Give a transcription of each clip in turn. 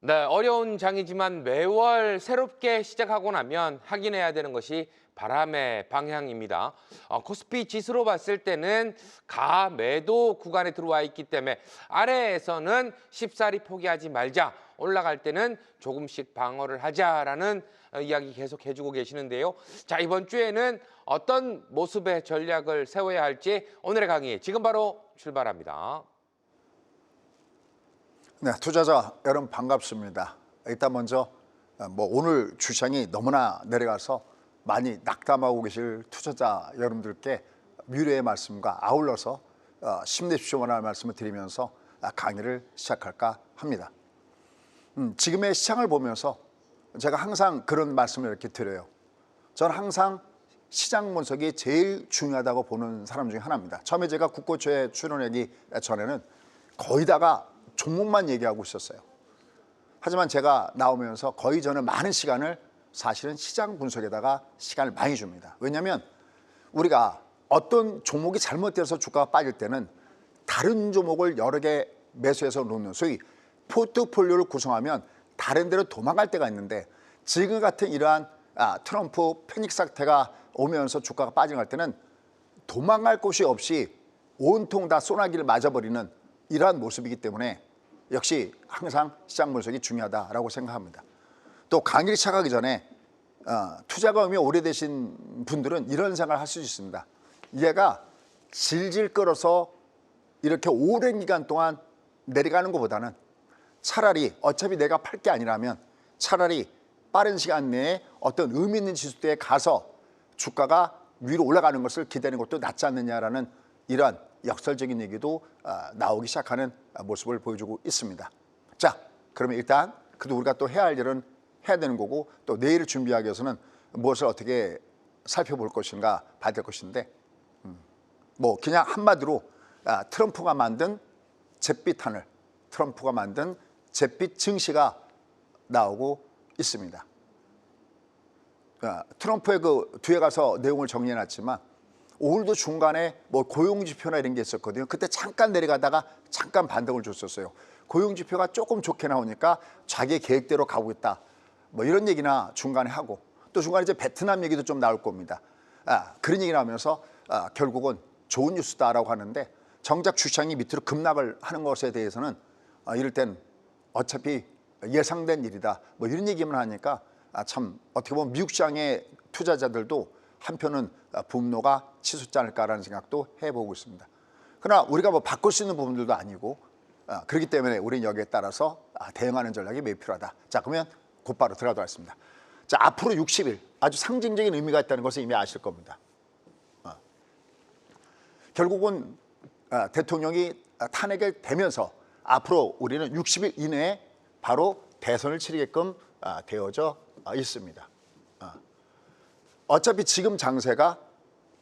네, 어려운 장이지만 매월 새롭게 시작하고 나면 확인해야 되는 것이 바람의 방향입니다. 코스피 지수로 봤을 때는 가매도 구간에 들어와 있기 때문에 아래에서는 쉽사리 포기하지 말자, 올라갈 때는 조금씩 방어를 하자라는 이야기 계속 해주고 계시는데요. 자, 이번 주에는 어떤 모습의 전략을 세워야 할지 오늘의 강의 지금 바로 출발합니다. 네, 투자자 여러분 반갑습니다. 일단 먼저 오늘 주장이 너무나 내려가서 많이 낙담하고 계실 투자자 여러분들께 위로의 말씀과 아울러서 힘내십시오라는 말씀을 드리면서 강의를 시작할까 합니다. 지금의 시장을 보면서 제가 항상 그런 말씀을 이렇게 드려요. 저는 항상 시장 분석이 제일 중요하다고 보는 사람 중에 하나입니다. 처음에 제가 국고초에 출연하기 전에는 거의 다가 종목만 얘기하고 있었어요. 하지만 제가 나오면서 거의 저는 많은 시간을 사실은 시장 분석에다가 시간을 많이 줍니다. 왜냐하면 우리가 어떤 종목이 잘못돼서 주가가 빠질 때는 다른 종목을 여러 개 매수해서 놓는 소위 포트폴리오를 구성하면 다른 데로 도망갈 때가 있는데, 지금 같은 이러한 트럼프 패닉 사태가 오면서 주가가 빠져갈 때는 도망갈 곳이 없이 온통 다 소나기를 맞아버리는 이러한 모습이기 때문에 역시 항상 시장 분석이 중요하다라고 생각합니다. 또 강의를 시작하기 전에 투자 경험이 오래되신 분들은 이런 생각을 할 수 있습니다. 얘가 질질 끌어서 이렇게 오랜 기간 동안 내려가는 것보다는 차라리 어차피 내가 팔 게 아니라면 차라리 빠른 시간 내에 어떤 의미 있는 지수대에 가서 주가가 위로 올라가는 것을 기다리는 것도 낫지 않느냐라는 이러한 역설적인 얘기도 나오기 시작하는 모습을 보여주고 있습니다. 자, 그러면 일단 그래도 우리가 또 해야 할 일은 해야 되는 거고, 또 내일을 준비하기 위해서는 무엇을 어떻게 살펴볼 것인가 봐야 될 것인데, 그냥 한마디로 트럼프가 만든 잿빛 하늘, 트럼프가 만든 잿빛 증시가 나오고 있습니다. 트럼프의 그 뒤에 가서 내용을 정리해놨지만 오늘도 중간에 고용지표나 이런 게 있었거든요. 그때 잠깐 내려가다가 잠깐 반등을 줬었어요. 고용지표가 조금 좋게 나오니까 자기의 계획대로 가고 있다, 이런 얘기나 중간에 하고, 또 중간에 이제 베트남 얘기도 좀 나올 겁니다. 그런 얘기 나오면서 결국은 좋은 뉴스다라고 하는데, 정작 주식이 밑으로 급락을 하는 것에 대해서는 이럴 땐 어차피 예상된 일이다, 이런 얘기만 하니까 참 어떻게 보면 미국 시장의 투자자들도 한편은 분노가 치솟지 않을까라는 생각도 해보고 있습니다. 그러나 우리가 바꿀 수 있는 부분들도 아니고, 그렇기 때문에 우리는 여기에 따라서 대응하는 전략이 매우 필요하다. 자, 그러면 곧바로 들어가도록 하겠습니다. 자, 앞으로 60일 아주 상징적인 의미가 있다는 것을 이미 아실 겁니다. 결국은 대통령이 탄핵이 되면서 앞으로 우리는 60일 이내에 바로 대선을 치르게끔 되어져 있습니다. 어차피 지금 장세가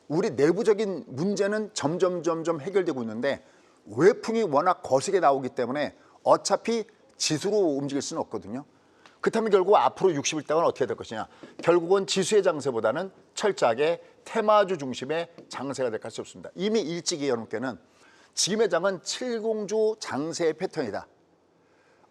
우리 내부적인 문제는 점점 해결되고 있는데, 외풍이 워낙 거세게 나오기 때문에 어차피 지수로 움직일 수는 없거든요. 그렇다면 결국 앞으로 60일 동안 어떻게 될 것이냐, 결국은 지수의 장세보다는 철저하게 테마주 중심의 장세가 될 수 없습니다. 이미 일찍이 여러분께는 지금의 장은 칠공주 장세의 패턴이다,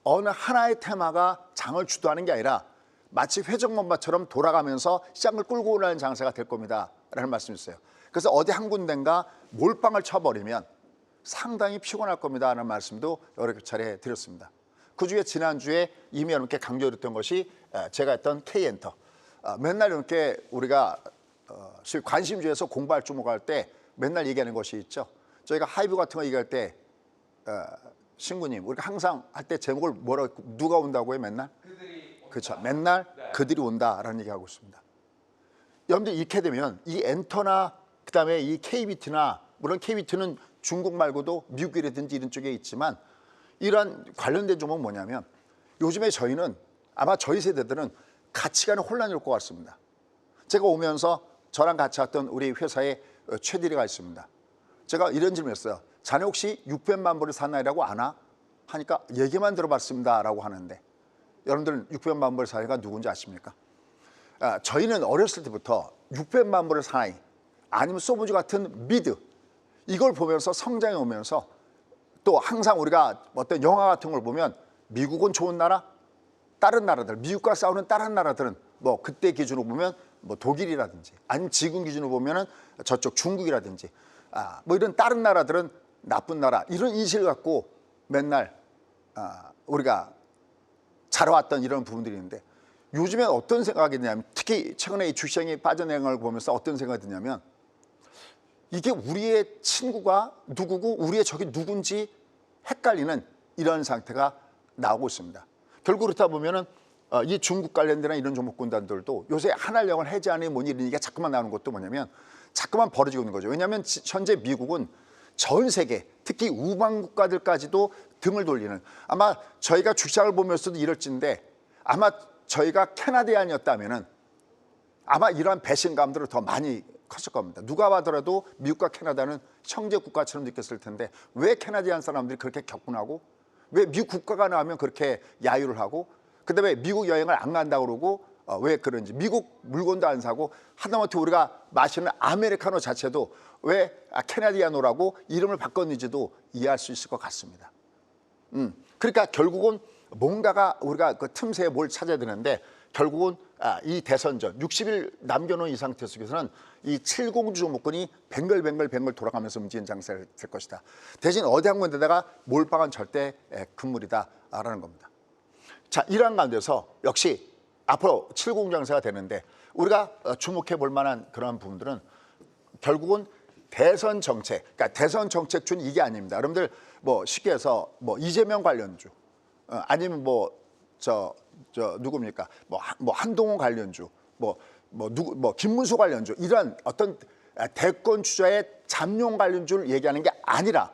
어느 하나의 테마가 장을 주도하는 게 아니라 마치 회전목마처럼 돌아가면서 시장을 끌고 오는 장세가 될 겁니다 라는 말씀이었어요. 그래서 어디 한 군데인가 몰빵을 쳐버리면 상당히 피곤할 겁니다 라는 말씀도 여러 차례 드렸습니다. 그중에 지난주에 이미 여러분께 강조드렸던 것이 제가 했던 K엔터. 맨날 이렇게 우리가 관심주에서 공부할 종목할 때 맨날 얘기하는 것이 있죠. 저희가 하이브 같은 거 얘기할 때 신구님, 우리가 항상 할 때 제목을 누가 온다고 해 맨날? 그렇죠. 맨날 그들이 온다라는 얘기하고 있습니다. 여러분들 이렇게 되면 이 엔터나 그다음에 이 KBT나, 물론 KBT는 중국 말고도 미국이라든지 이런 쪽에 있지만, 이런 관련된 종목은 뭐냐면, 요즘에 저희는 아마 저희 세대들은 가치관에 혼란이 올 것 같습니다. 제가 오면서 저랑 같이 왔던 우리 회사의 최디리가 있습니다. 제가 이런 질문했어요. 자네 혹시 600만 불을 사나이라고 아나? 하니까 얘기만 들어봤습니다 라고 하는데, 여러분들 600만 불 사나이가 누군지 아십니까? 저희는 어렸을 때부터 600만 불을 사나이, 아니면 소부주 같은 미드, 이걸 보면서 성장해 오면서, 또 항상 우리가 어떤 영화 같은 걸 보면 미국은 좋은 나라, 다른 나라들, 미국과 싸우는 다른 나라들은 뭐 그때 기준으로 보면 뭐 독일이라든지 아니면 지금 기준으로 보면은 저쪽 중국이라든지 뭐 이런 다른 나라들은 나쁜 나라 이런 인식을 갖고 맨날 우리가 자라왔던 이런 부분들이 있는데 요즘엔 어떤 생각이 드냐면 특히 최근에 이 주시장이 빠져내는 걸 보면서 어떤 생각이 드냐면 이게 우리의 친구가 누구고 우리의 적이 누군지 헷갈리는 이런 상태가 나오고 있습니다. 결국 그렇다 보면은 이 중국 관련된 이런 종목군단들도 요새 한알령을 해제하는 뭐니 이런 얘기가 자꾸만 나오는 것도 뭐냐면 자꾸만 벌어지고 있는 거죠. 왜냐하면 현재 미국은 전 세계 특히 우방 국가들까지도 등을 돌리는 아마 저희가 주식을 보면서도 이럴진데 아마 저희가 캐나디안이었다면은 아마 이러한 배신감들을 더 많이 컸을 겁니다. 누가 봐더라도 미국과 캐나다는 형제 국가처럼 느꼈을 텐데 왜 캐나디안 사람들이 그렇게 격분하고 왜 미국 국가가 나오면 그렇게 야유를 하고 그다음에 미국 여행을 안 간다고 그러고 왜 그런지 미국 물건도 안 사고 하다못해 우리가 마시는 아메리카노 자체도 왜 캐나디아노라고 이름을 바꿨는지도 이해할 수 있을 것 같습니다. 그러니까 결국은 뭔가가 우리가 그 틈새에 뭘 찾아야 되는데 결국은 이 대선전 60일 남겨놓은 이 상태 속에서는 이 70주 종목군이 뱅글뱅글 돌아가면서 움직이는 장세가 될 것이다. 대신 어디 한 군데다가 몰빵은 절대 금물이다라는 겁니다. 자, 이러한 가운데서 역시 앞으로 70 장세가 되는데 우리가 주목해 볼 만한 그런 부분들은 결국은 대선 정책, 그러니까 대선 정책주는 이게 아닙니다. 여러분들 뭐 쉽게 해서 뭐 이재명 관련주 아니면 누굽니까? 뭐 한동훈 관련주, 뭐 김문수 관련주 이런 어떤 대권 주자의 잠룡 관련주를 얘기하는 게 아니라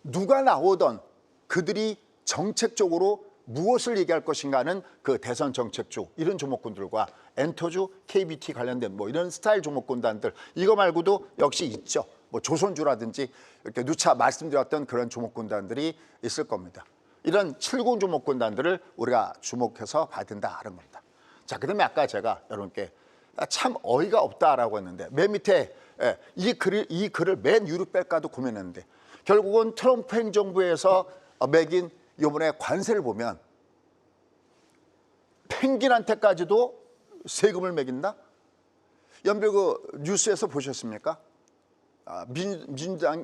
누가 나오던 그들이 정책적으로 무엇을 얘기할 것인가는 그 대선 정책주 이런 종목군들과 엔터주, KBT 관련된 뭐 이런 스타일 종목군단들 이거 말고도 역시 있죠. 뭐 조선주라든지 이렇게 누차 말씀드렸던 그런 종목군단들이 있을 겁니다. 이런 70 종목군단들을 우리가 주목해서 봐야 된다는 겁니다. 자, 그다음에 아까 제가 여러분께 참 어이가 없다라고 했는데 맨 밑에 이 글을 맨 위로 뺄까도 고민했는데 결국은 트럼프 행정부에서 매긴 이번에 관세를 보면 펭귄한테까지도 세금을 매긴다? 연별 그 뉴스에서 보셨습니까?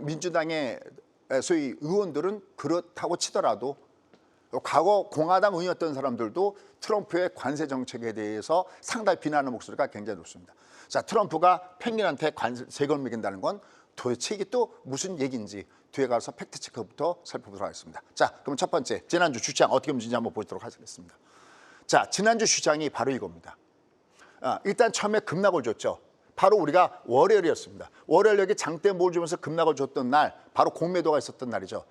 민주당의 소위 의원들은 그렇다고 치더라도 과거 공화당 의원이었던 사람들도 트럼프의 관세 정책에 대해서 상당히 비난하는 목소리가 굉장히 높습니다. 자, 트럼프가 펭귄한테 세금을 매긴다는 건 도대체 이게 또 무슨 얘기인지 뒤에 가서 팩트체크부터 살펴보도록 하겠습니다. 자, 그럼 첫 번째 지난주 주장 어떻게 움직이는지 한번 보도록 하겠습니다. 자, 지난주 주장이 바로 이겁니다. 일단 처음에 급락을 줬죠. 바로 우리가 월요일이었습니다. 월요일 여기 장대 몰 주면서 급락을 줬던 날 바로 공매도가 있었던 날이죠.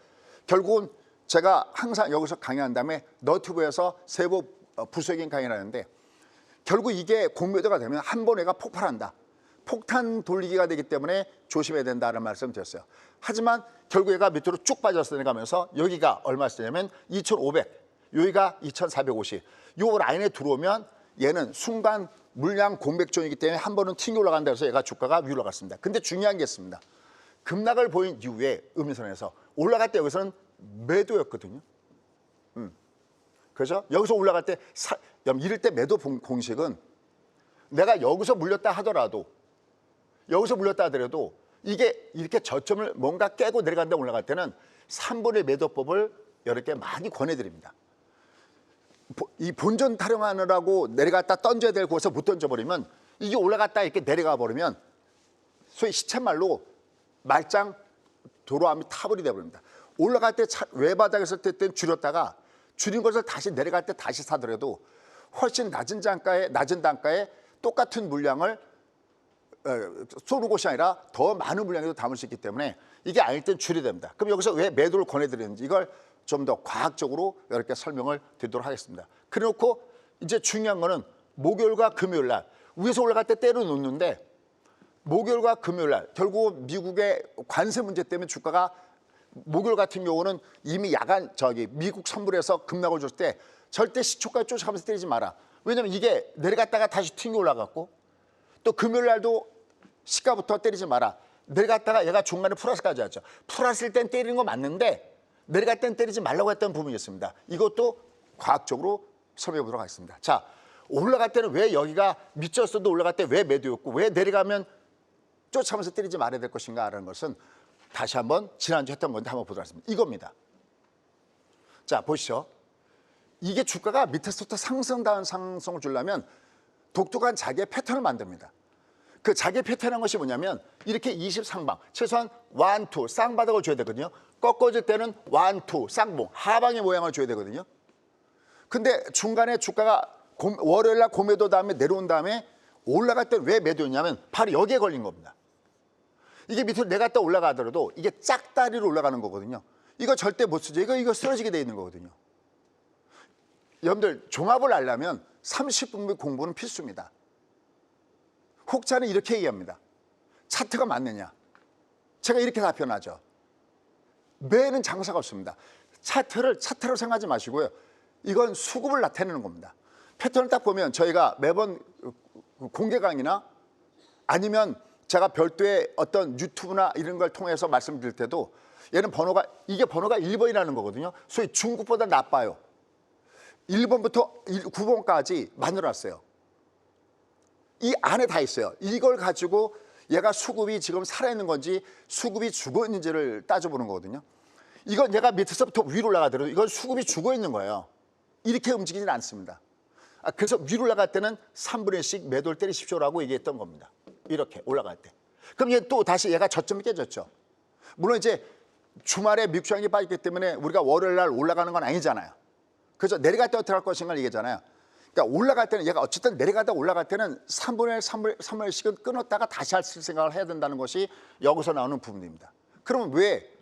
결국은 제가 항상 여기서 강의한 다음에 너튜브에서 세부 부수적인 강의를 하는데 결국 이게 공매도가 되면 한 번에 가 폭발한다. 폭탄 돌리기가 되기 때문에 조심해야 된다는 말씀을 드렸어요. 하지만 결국 얘가 밑으로 쭉 빠져서 내려가면서 여기가 얼마였냐면 2,500, 여기가 2,450. 요 라인에 들어오면 얘는 순간 물량 공백존이기 때문에 한 번은 튕겨 올라간다 해서 얘가 주가가 위로 올라갔습니다. 근데 중요한 게 있습니다. 급락을 보인 이후에 음선에서 올라갈 때 여기서는 매도였거든요. 그래서 여기서 올라갈 때 이럴 때 매도 공식은 내가 여기서 물렸다 하더라도 이게 이렇게 저점을 뭔가 깨고 내려간다 올라갈 때는 3분의 매도법을 이렇게 많이 권해드립니다. 이 본전 타령하느라고 내려갔다 던져야 될 곳에서 못 던져버리면 이게 올라갔다 이렇게 내려가 버리면 소위 시쳇말로 말짱 도로함이 타버리 돼버립니다. 올라갈 때 외바닥에서 때는 줄였다가 줄인 것을 다시 내려갈 때 다시 사더라도 훨씬 낮은 단가에 똑같은 물량을 쏘는 곳이 아니라 더 많은 물량에도 담을 수 있기 때문에 이게 아닐 땐 줄여야 됩니다. 그럼 여기서 왜 매도를 권해드리는지 이걸 좀 더 과학적으로 이렇게 설명을 드리도록 하겠습니다. 그래놓고 이제 중요한 거는 목요일과 금요일 날 위에서 올라갈 때 때려 놓는데 목요일과 금요일 날 결국 미국의 관세 문제 때문에 주가가 목요일 같은 경우는 이미 미국 선물에서 급락을 줬을 때 절대 시초가에 쫓아가면서 때리지 마라. 왜냐면 이게 내려갔다가 다시 튕겨 올라갔고 또 금요일 날도 시가부터 때리지 마라. 내려갔다가 얘가 중간에 플러스까지 왔죠. 플러스일 땐 때리는 거 맞는데 내려갈 땐 때리지 말라고 했던 부분이 있습니다. 이것도 과학적으로 설명해 보도록 하겠습니다. 자, 올라갈 때는 왜 여기가 밑졌어도 올라갈 때 왜 매도였고 왜 내려가면 쫓아가면서 때리지 말아야 될 것인가 라는 것은 다시 한번 지난주 했던 건데 한번 보도록 하겠습니다. 이겁니다. 자, 보시죠. 이게 주가가 밑에서부터 상승다운 상승을 주려면 독특한 자기의 패턴을 만듭니다. 그 자기의 패턴이라는 것이 뭐냐면 이렇게 20상방, 최소한 1, 2, 쌍바닥을 줘야 되거든요. 꺾어질 때는 1, 2, 쌍봉, 하방의 모양을 줘야 되거든요. 근데 중간에 주가가 월요일날 고매도 다음에 내려온 다음에 올라갈 때 왜 매도였냐면 바로 여기에 걸린 겁니다. 이게 밑으로 내갔다 올라가더라도 이게 짝다리로 올라가는 거거든요. 이거 절대 못 쓰죠. 이거 쓰러지게 돼 있는 거거든요. 여러분들 종합을 알려면 30분 공부는 필수입니다. 혹자는 이렇게 얘기합니다. 차트가 맞느냐? 제가 이렇게 답변하죠. 매는 장사가 없습니다. 차트로 생각하지 마시고요. 이건 수급을 나타내는 겁니다. 패턴을 딱 보면 저희가 매번 공개 강의나 아니면 제가 별도의 어떤 유튜브나 이런 걸 통해서 말씀드릴 때도 이게 번호가 1번이라는 거거든요. 소위 중국보다 나빠요. 1번부터 9번까지 만들어놨어요. 이 안에 다 있어요. 이걸 가지고 얘가 수급이 지금 살아있는 건지 수급이 죽어 있는지를 따져보는 거거든요. 이건 얘가 밑에서부터 위로 올라가더라도 이건 수급이 죽어 있는 거예요. 이렇게 움직이지는 않습니다. 그래서 위로 올라갈 때는 3분의 1씩 매도를 때리십시오라고 얘기했던 겁니다. 이렇게 올라갈 때. 그럼 얘 또 다시 얘가 저점이 깨졌죠. 물론 이제 주말에 미국 시장이 빠졌기 때문에 우리가 월요일 날 올라가는 건 아니잖아요. 그래서 내려갈 때 어떻게 할 것인가를 얘기하잖아요. 그러니까 올라갈 때는 얘가 어쨌든 내려가다 올라갈 때는 3분의 1씩은 끊었다가 다시 할 생각을 해야 된다는 것이 여기서 나오는 부분입니다. 그러면 왜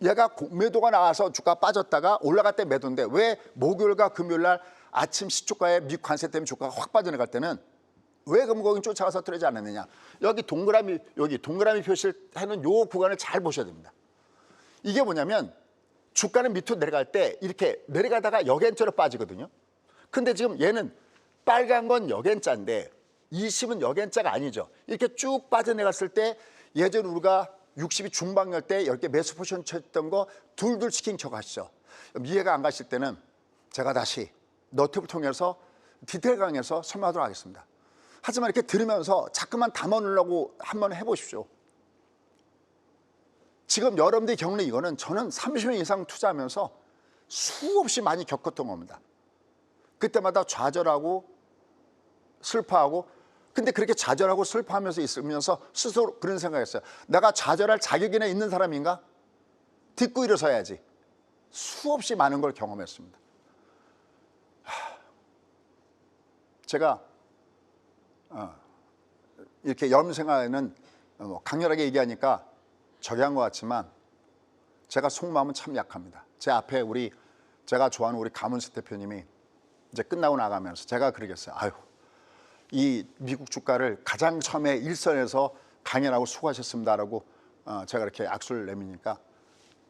얘가 매도가 나와서 주가 빠졌다가 올라갈 때 매도인데 왜 목요일과 금요일 날 아침 시초가에 미국 관세 때문에 주가가 확 빠져나갈 때는 왜 그럼 거기 쫓아가서 들어오지 않았느냐? 여기 동그라미 표시를 해놓은 요 구간을 잘 보셔야 됩니다. 이게 뭐냐면 주가는 밑으로 내려갈 때 이렇게 내려가다가 역N자로 빠지거든요. 근데 지금 얘는 빨간 건 역N자인데 20은 역N자가 아니죠. 이렇게 쭉 빠져내갔을 때 예전 우리가 60이 중방열 때 10개 매수 포지션 쳤던 거 둘둘 치킨 척하시죠. 이해가 안 가실 때는 제가 다시 너튜브를 통해서 디테일 강의에서 설명하도록 하겠습니다. 하지만 이렇게 들으면서 자꾸만 담아놓으려고 한번 해보십시오. 지금 여러분들이 겪는 이거는 저는 30년 이상 투자하면서 수없이 많이 겪었던 겁니다. 그때마다 좌절하고 슬퍼하고 근데 그렇게 좌절하고 슬퍼하면서 있으면서 스스로 그런 생각했어요. 내가 좌절할 자격이나 있는 사람인가? 딛고 일어서야지. 수없이 많은 걸 경험했습니다. 제가 이렇게 여러분 생활에는 강렬하게 얘기하니까 저기한 것 같지만 제가 속마음은 참 약합니다. 제 앞에 제가 좋아하는 우리 가문수 대표님이 이제 끝나고 나가면서 제가 그러겠어요. 아유, 이 미국 주가를 가장 처음에 일선에서 강연하고 수고하셨습니다라고 제가 이렇게 악수를 내미니까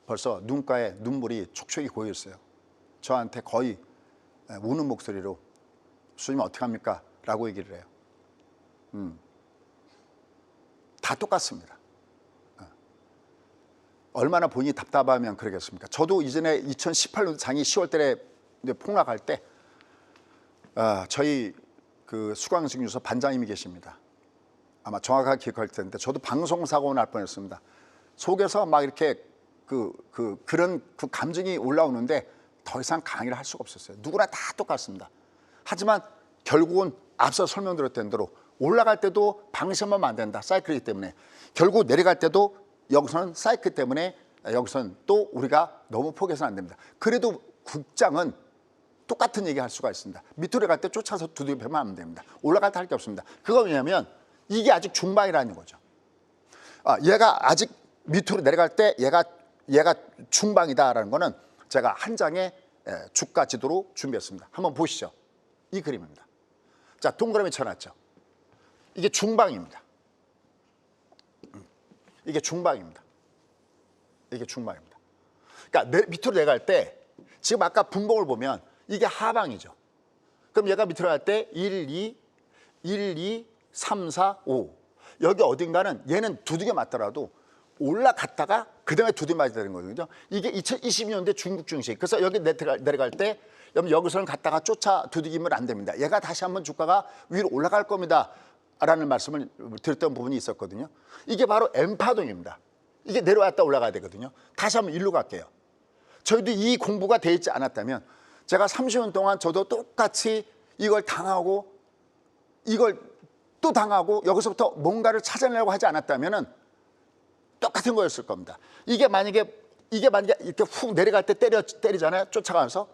벌써 눈가에 눈물이 촉촉이 고였어요. 저한테 거의 우는 목소리로 수님 어떡합니까? 라고 얘기를 해요. 다 똑같습니다. 얼마나 본인이 답답하면 그러겠습니까? 저도 이전에 2018년 장이 10월 달에 폭락할 때 저희 그 수강증유소 반장님이 계십니다. 아마 정확하게 기억할 텐데 저도 방송사고 날 뻔했습니다. 속에서 막 이렇게 그런 감정이 올라오는데 더 이상 강의를 할 수가 없었어요. 누구나 다 똑같습니다. 하지만 결국은 앞서 설명드렸던 대로 올라갈 때도 방심하면 안 된다. 사이클이기 때문에. 결국 내려갈 때도 여기서는 사이클 때문에 여기서는 또 우리가 너무 포기해서는 안 됩니다. 그래도 국장은 똑같은 얘기 할 수가 있습니다. 밑으로 갈 때 쫓아서 두들겨면 안 됩니다. 올라갈 때 할 게 없습니다. 그거 왜냐면 이게 아직 중방이라는 거죠. 얘가 아직 밑으로 내려갈 때 얘가 중방이다라는 거는 제가 한 장의 주가 지도로 준비했습니다. 한번 보시죠. 이 그림입니다. 자, 동그라미 쳐놨죠. 이게 중방입니다. 이게 중방입니다. 이게 중방입니다. 그러니까 밑으로 내려갈 때 지금 아까 분봉을 보면 이게 하방이죠. 그럼 얘가 밑으로 갈 때 1, 2, 3, 4, 5 여기 어딘가는 얘는 두들겨 맞더라도 올라갔다가 그 다음에 두드맞이 되는 거거든요. 이게 2022년대 중국 증시. 그래서 여기 내려갈 때 여기서는 갔다가 쫓아 두드리면 안 됩니다. 얘가 다시 한번 주가가 위로 올라갈 겁니다. 라는 말씀을 드렸던 부분이 있었거든요. 이게 바로 M파동입니다. 이게 내려왔다 올라가야 되거든요. 다시 한번 일로 갈게요. 저희도 이 공부가 돼 있지 않았다면 제가 30년 동안 저도 똑같이 이걸 당하고 이걸 또 당하고 여기서부터 뭔가를 찾아내려고 하지 않았다면 똑같은 거였을 겁니다. 이게 만약에 이렇게 훅 내려갈 때 때리잖아요. 쫓아가면서.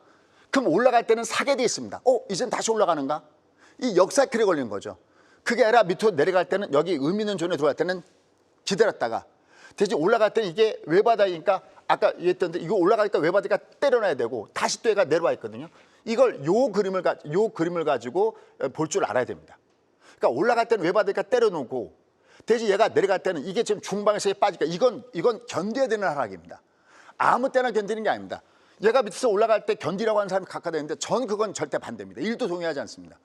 그럼 올라갈 때는 사게 돼 있습니다. 이젠 다시 올라가는가? 이 역사길에 걸린 거죠. 그게 아니라 밑으로 내려갈 때는 여기 의미 있는 존에 들어갈 때는 기다렸다가 대신 올라갈 때는 이게 외바닥이니까 아까 얘기했던데 이거 올라가니까 외바닥가 때려놔야 되고 다시 또 얘가 내려와 있거든요. 이걸 요 그림을 가지고 볼 줄 알아야 됩니다. 그러니까 올라갈 때는 외바닥가 때려놓고 대신 얘가 내려갈 때는 이게 지금 중방에서 빠지니까 이건 견뎌야 되는 하락입니다. 아무 때나 견디는 게 아닙니다. 얘가 밑에서 올라갈 때 견디라고 하는 사람이 각각 되는데 전 그건 절대 반대입니다. 일도 동의하지 않습니다.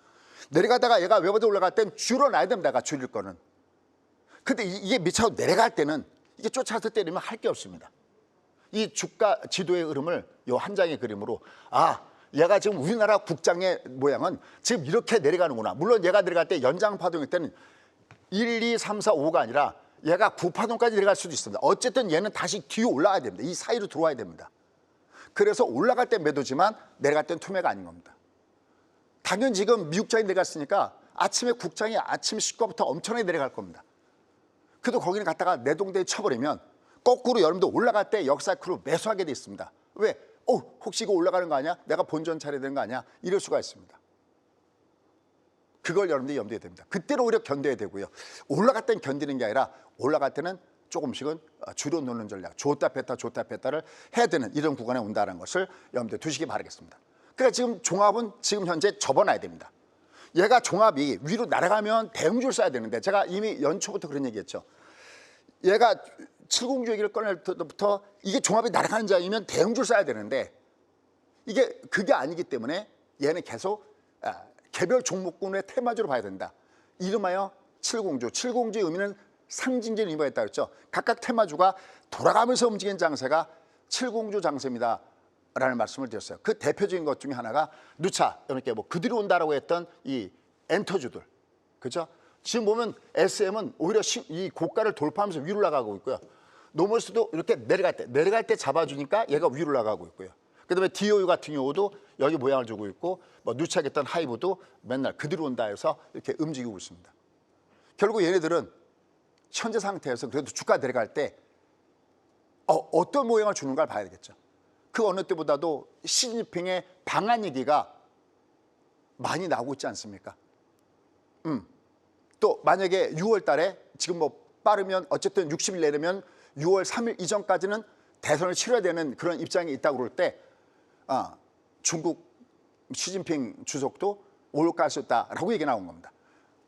내려가다가 얘가 외바닥 올라갈 때는 줄여놔야 됩니다. 얘가 줄일 거는. 근데 이게 밑으로 내려갈 때는 이게 쫓아서 때리면 할 게 없습니다. 이 주가 지도의 흐름을 요 한 장의 그림으로 얘가 지금 우리나라 국장의 모양은 지금 이렇게 내려가는구나. 물론 얘가 내려갈 때 연장파동일 때는 1, 2, 3, 4, 5가 아니라 얘가 9파동까지 내려갈 수도 있습니다. 어쨌든 얘는 다시 뒤로 올라가야 됩니다. 이 사이로 들어와야 됩니다. 그래서 올라갈 때 매도지만 내려갈 땐 투매가 아닌 겁니다. 당연히 지금 미국장이 내려갔으니까 아침에 국장이 아침 시가부터 엄청나게 내려갈 겁니다. 그래도 거기는 갔다가 내동대에 쳐버리면 거꾸로 여러분들 올라갈 때 역사크로 매수하게 돼 있습니다. 왜? 혹시 이거 올라가는 거 아니야? 내가 본전 차려야 되는 거 아니야? 이럴 수가 있습니다. 그걸 여러분들이 염두에 됩니다. 그때는 오히려 견뎌야 되고요. 올라갈 땐 견디는 게 아니라 올라갈 때는 조금씩은 줄여놓는 전략, 줬다 뺐다를 해야 되는 이런 구간에 온다는 것을 염두에 두시기 바라겠습니다. 그러니까 지금 종합은 지금 현재 접어놔야 됩니다. 얘가 종합이 위로 날아가면 대형주를 써야 되는데 제가 이미 연초부터 그런 얘기했죠. 얘가 7공주 얘기를 꺼낼 때부터 이게 종합이 날아가는 장이면 대형주를 써야 되는데 그게 아니기 때문에 얘는 계속 개별 종목군의 테마주로 봐야 된다. 이름하여 7공주. 7공주의 의미는 상징적인 의미가 있다고 했죠. 각각 테마주가 돌아가면서 움직이는 장세가 7공주 장세입니다. 라는 말씀을 드렸어요. 그 대표적인 것 중에 하나가 누차 이렇게 그들이 온다라고 했던 이 엔터주들, 그렇죠? 지금 보면 SM은 오히려 이 고가를 돌파하면서 위로 나가고 있고요. 노멀스도 이렇게 내려갈 때 잡아주니까 얘가 위로 나가고 있고요. 그다음에 DOU 같은 경우도 여기 모양을 주고 있고 누차 했던 하이브도 맨날 그들이 온다 해서 이렇게 움직이고 있습니다. 결국 얘네들은 현재 상태에서 그래도 주가 내려갈 때 어떤 모양을 주는가를 봐야 되겠죠. 그 어느 때보다도 시진핑의 방한 얘기가 많이 나오고 있지 않습니까? 또 만약에 6월 달에 지금 빠르면 어쨌든 60일 내려면 6월 3일 이전까지는 대선을 치러야 되는 그런 입장이 있다고 그럴 때 중국 시진핑 주석도 올갈 수 있다라고 얘기 나온 겁니다.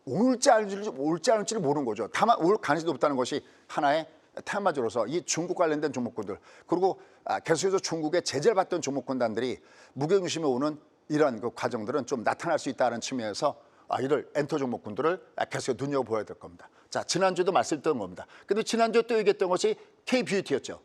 올지 않을지를 모르는 거죠. 다만 올 가능성이 높다는 것이 하나의 테마주로서 이 중국 관련된 종목군들 그리고 계속해서 중국의 제재를 받던 종목군단들이 무게중심에 오는 이런 그 과정들은 좀 나타날 수 있다는 측면에서 이를 엔터 종목군들을 계속 눈여겨보아야 될 겁니다. 자, 지난주에도 말씀드렸던 겁니다. 근데 지난주에 또 얘기했던 것이 K뷰티였죠.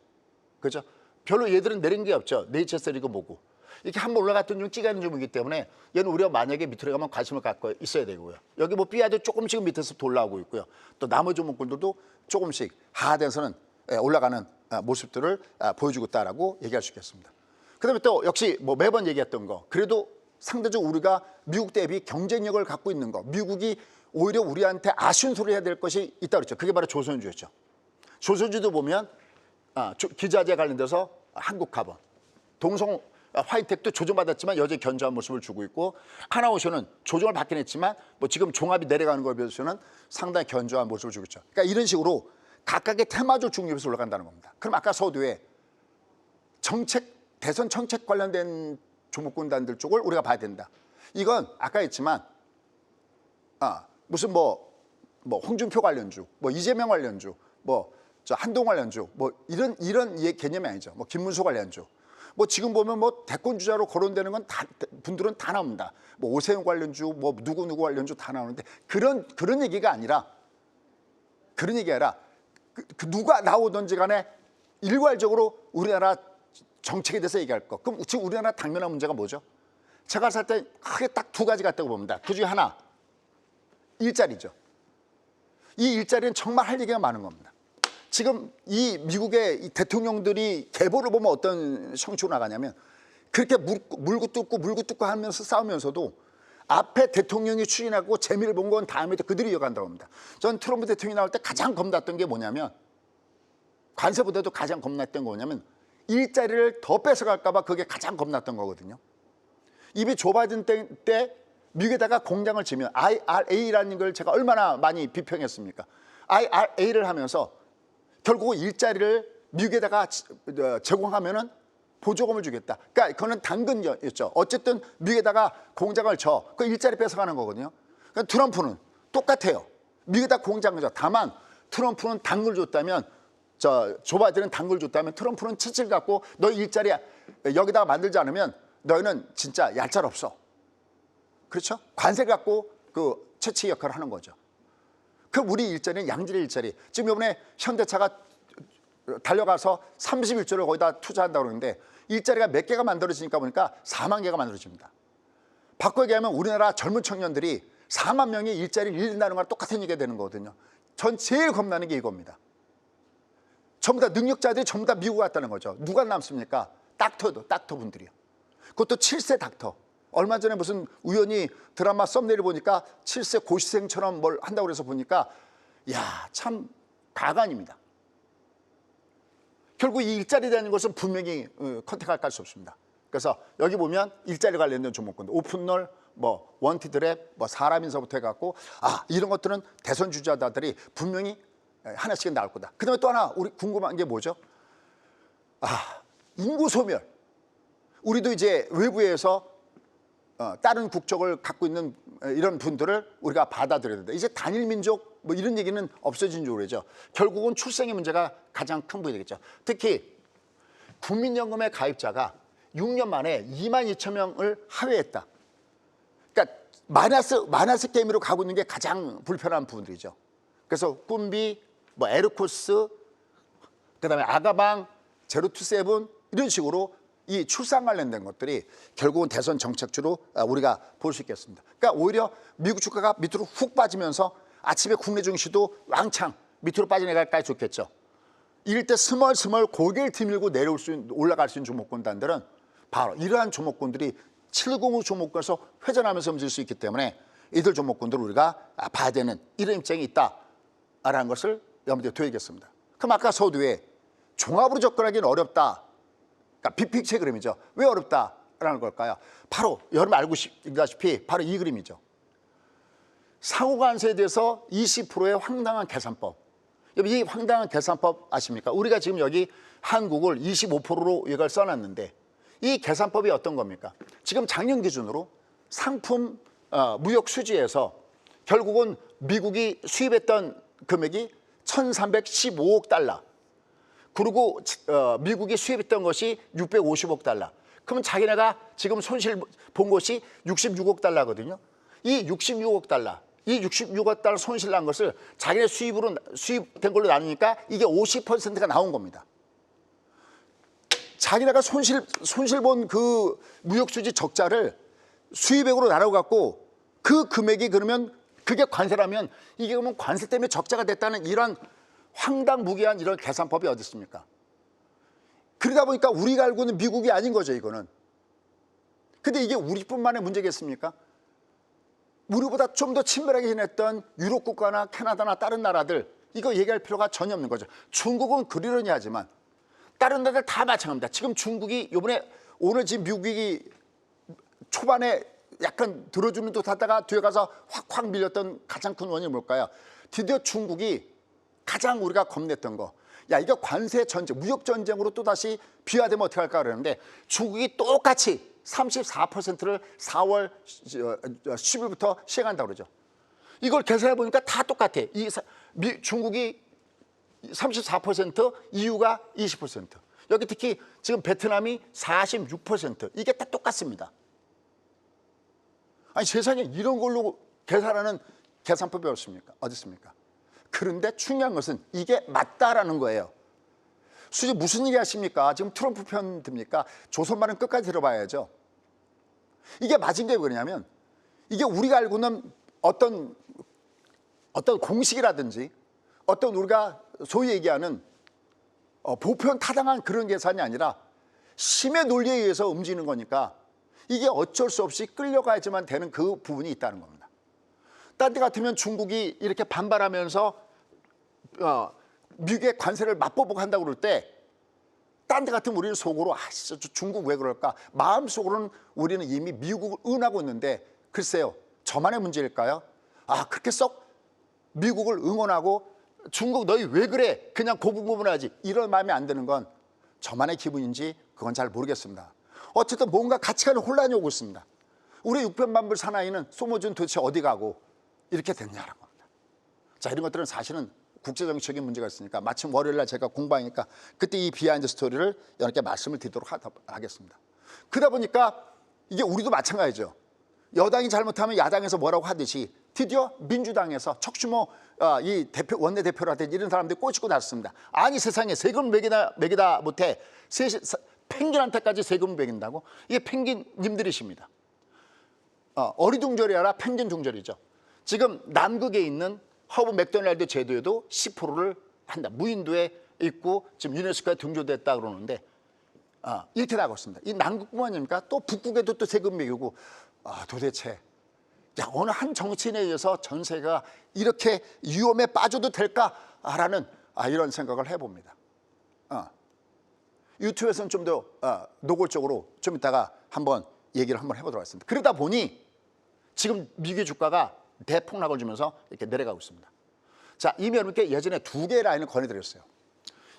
그렇죠? 별로 얘들은 내린 게 없죠. 네이처셀이고 뭐고. 이렇게 한번 올라갔던 중 찌가 있는 종목이기 때문에 얘는 우리가 만약에 밑으로 가면 관심을 갖고 있어야 되고요. 여기 삐아도 조금씩 밑에서 올라오고 있고요. 또 나머지 종목군들도 조금씩 하단에서는 올라가는 모습들을 보여주고 있다라고 얘기할 수 있겠습니다. 그다음에 또 역시 매번 얘기했던 거 그래도 상대적으로 우리가 미국 대비 경쟁력을 갖고 있는 거 미국이 오히려 우리한테 아쉬운 소리를 해야 될 것이 있다고 그랬죠. 그게 바로 조선주였죠. 조선주도 보면 기자재 관련돼서 한국카본, 동성 화이텍도 조정받았지만 여전히 견조한 모습을 주고 있고 하나오션은 조정을 받긴 했지만 지금 종합이 내려가는 거에 비해서는 상당히 견조한 모습을 주고 있죠. 그러니까 이런 식으로 각각의 테마주 중립에서 올라간다는 겁니다. 그럼 아까 서두에 대선 정책 관련된 종목군단들 쪽을 우리가 봐야 된다. 이건 아까 했지만 무슨 홍준표 관련주, 이재명 관련주, 한동훈 관련주, 이런 개념이 아니죠. 김문수 관련주. 지금 보면 대권 주자로 거론되는 건 분들은 다 나옵니다. 오세훈 관련주, 누구 관련주 다 나오는데 그런 얘기가 아니라 누가 나오든지 간에 일괄적으로 우리나라 정책에 대해서 얘기할 거. 그럼 지금 우리나라 당면한 문제가 뭐죠? 제가 살 때 크게 딱 두 가지 같다고 봅니다. 그 중에 하나, 일자리죠. 이 일자리는 정말 할 얘기가 많은 겁니다. 지금 이 미국의 이 대통령들이 계보를 보면 어떤 형식으로 나가냐면 그렇게 물고 뜯고 하면서 싸우면서도 앞에 대통령이 추진하고 재미를 본 건 다음에도 그들이 이어간다고 합니다. 전 트럼프 대통령이 나올 때 가장 겁났던 게 뭐냐면, 관세보다도 가장 겁났던 게 뭐냐면 일자리를 더 뺏어갈까 봐. 그게 가장 겁났던 거거든요. 이미 조 바이든 때 미국에다가 공장을 지면 IRA라는 걸 제가 얼마나 많이 비평했습니까? IRA를 하면서 결국 일자리를 미국에다가 제공하면은 보조금을 주겠다. 그러니까 그거는 당근이었죠. 어쨌든 미국에다가 공장을 그 일자리 뺏어가는 거거든요. 그러니까 트럼프는 똑같아요. 미국에다 공장을 줘. 다만 트럼프는 당근을 줬다면, 조 바이든은 당근을 줬다면 트럼프는 치질 갖고 너 일자리 여기다가 만들지 않으면 너희는 진짜 얄짤 없어. 그렇죠? 관세 갖고 그 채취 역할을 하는 거죠. 그 우리 일자리는 양질의 일자리. 지금 이번에 현대차가 달려가서 31조를 거기다 투자한다고 그러는데 일자리가 몇 개가 만들어지니까 보니까 4만 개가 만들어집니다. 바꿔 얘기하면 우리나라 젊은 청년들이 4만 명이 일자리를 잃는다는 거랑 똑같은 얘기가 되는 거거든요. 전 제일 겁나는 게 이겁니다. 전부 다 능력자들이 전부 다 미국 갔다는 거죠. 누가 남습니까? 닥터분들이요. 그것도 7세 닥터. 얼마 전에 무슨 우연히 드라마 썸네일을 보니까 7세 고시생처럼 뭘 한다고 그래서 보니까 야, 참 가관입니다. 결국 이 일자리에 대한 것은 분명히 컨택할 수 없습니다. 그래서 여기 보면 일자리 관련된 종목군들, 오픈롤, 뭐 원티드랩, 뭐 사람인서부터 해갖고 이런 것들은 대선 주자들이 분명히 하나씩은 나올 거다. 그다음에 또 하나 우리 궁금한 게 뭐죠? 인구 소멸. 우리도 이제 외부에서 다른 국적을 갖고 있는 이런 분들을 우리가 받아들여야 된다. 이제 단일 민족 뭐 이런 얘기는 없어진 줄 알죠. 결국은 출생의 문제가 가장 큰 부분이 되겠죠. 특히 국민연금의 가입자가 6년 만에 2만 2천 명을 하회했다. 그러니까 마이너스 게임으로 가고 있는 게 가장 불편한 부분들이죠. 그래서 꿈비, 뭐 에르코스, 그다음에 아가방, 제로투세븐 이런 식으로 이 출산 관련된 것들이 결국은 대선 정책주로 우리가 볼 수 있겠습니다. 그러니까 오히려 미국 주가가 밑으로 훅 빠지면서 아침에 국내 증시도 왕창 밑으로 빠져나갈까 좋겠죠. 이럴 때 스멀스멀 고개를 들밀고 올라갈 수 있는 종목군단들은 바로 이러한 종목군들이 705 종목군에서 회전하면서 움직일 수 있기 때문에 이들 종목군들을 우리가 봐야 되는 이런 입장이 있다라는 것을 염두에 둬야겠습니다. 그럼 아까 서두에 종합으로 접근하기는 어렵다. 그러니까 빅픽처의 그림이죠. 왜 어렵다라는 걸까요? 바로 여러분 알고 있다시피 바로 이 그림이죠. 상호관세에 대해서 20%의 황당한 계산법. 이 황당한 계산법 아십니까? 우리가 지금 여기 한국을 25%로 이걸 써놨는데 이 계산법이 어떤 겁니까? 지금 작년 기준으로 상품 무역 수지에서 결국은 미국이 수입했던 금액이 1,315억 달러. 그리고 미국이 수입했던 것이 650억 달러. 그러면 자기네가 지금 손실 본 것이 66억 달러거든요. 이 66억 달러, 이 66억 달러 손실 난 것을 자기네 수입된 걸로 나누니까 이게 50%가 나온 겁니다. 자기네가 손실 본 그 무역수지 적자를 수입액으로 나눠 갖고 그 금액이 그러면 그게 관세라면 이게 그러면 관세 때문에 적자가 됐다는 이런 황당무계한 이런 계산법이 어디 있습니까? 그러다 보니까 우리가 알고 있는 미국이 아닌 거죠, 이거는. 근데 이게 우리뿐만의 문제겠습니까? 우리보다 좀 더 친밀하게 지냈던 유럽 국가나 캐나다나 다른 나라들 이거 얘기할 필요가 전혀 없는 거죠. 중국은 그러려니 하지만 다른 나라들 다 마찬가지입니다. 지금 중국이 오늘 지금 미국이 초반에 약간 들어주는 듯 하다가 뒤에 가서 확 밀렸던 가장 큰 원인이 뭘까요? 드디어 중국이 가장 우리가 겁냈던 거. 야, 이거 관세 전쟁, 무역 전쟁으로 또다시 비화되면 어떻게 할까 그러는데 중국이 똑같이 34%를 4월 10일부터 시행한다고 그러죠. 이걸 계산해 보니까 다 똑같아. 중국이 34%, EU가 20%. 여기 특히 지금 베트남이 46%. 이게 다 똑같습니다. 아니 세상에 이런 걸로 계산하는 계산법이 어디 있습니까? 그런데 중요한 것은 이게 맞다라는 거예요. 수지 무슨 얘기 하십니까? 지금 트럼프 편 듭니까? 조선말은 끝까지 들어봐야죠. 이게 맞은 게 뭐냐면 이게 우리가 알고 있는 어떤 공식이라든지 어떤 우리가 소위 얘기하는 보편 타당한 그런 계산이 아니라 심의 논리에 의해서 움직이는 거니까 이게 어쩔 수 없이 끌려가야지만 되는 그 부분이 있다는 겁니다. 딴 데 같으면 중국이 이렇게 반발하면서 미국의 관세를 맞보복 한다고 그럴 때 딴 데 같으면 우리는 속으로 진짜 중국 왜 그럴까? 마음속으로는 우리는 이미 미국을 응원하고 있는데 글쎄요. 저만의 문제일까요? 그렇게 썩 미국을 응원하고 중국 너희 왜 그래? 그냥 고분고분하지. 이런 마음이 안 드는 건 저만의 기분인지 그건 잘 모르겠습니다. 어쨌든 뭔가 가치관에 혼란이 오고 있습니다. 우리 육변만불 사나이는 소모준 도대체 어디 가고 이렇게 됐냐라는 겁니다. 자, 이런 것들은 사실은 국제정치적인 문제가 있으니까 마침 월요일날 제가 공부하니까 그때 이 비하인드 스토리를 여러분께 말씀을 드리도록 하겠습니다. 그러다 보니까 이게 우리도 마찬가지죠. 여당이 잘못하면 야당에서 뭐라고 하듯이 드디어 민주당에서 척추모 이 원내대표라든지 이런 사람들이 꼬치고 났습니다. 아니 세상에 세금 매기다 못해 펭귄한테까지 세금을 매긴다고? 이게 펭귄님들이십니다. 어리둥절이 아니라 펭귄둥절이죠. 지금 남극에 있는 허브 맥도날드 제도에도 10%를 한다. 무인도에 있고 지금 유네스코에 등재됐다 그러는데 이렇게 나가고 있습니다. 이 남극뿐만 아닙니까? 또 북극에도 또 세금 매기고 도대체 어느 한 정치인에 의해서 전 세계가 이렇게 위험에 빠져도 될까라는 이런 생각을 해봅니다. 유튜브에서는 좀 더 노골적으로 좀 이따가 한번 얘기를 한번 해보도록 하겠습니다. 그러다 보니 지금 미국의 주가가 대폭락을 주면서 이렇게 내려가고 있습니다. 자, 이미 여러분께 예전에 두 개의 라인을 권해드렸어요.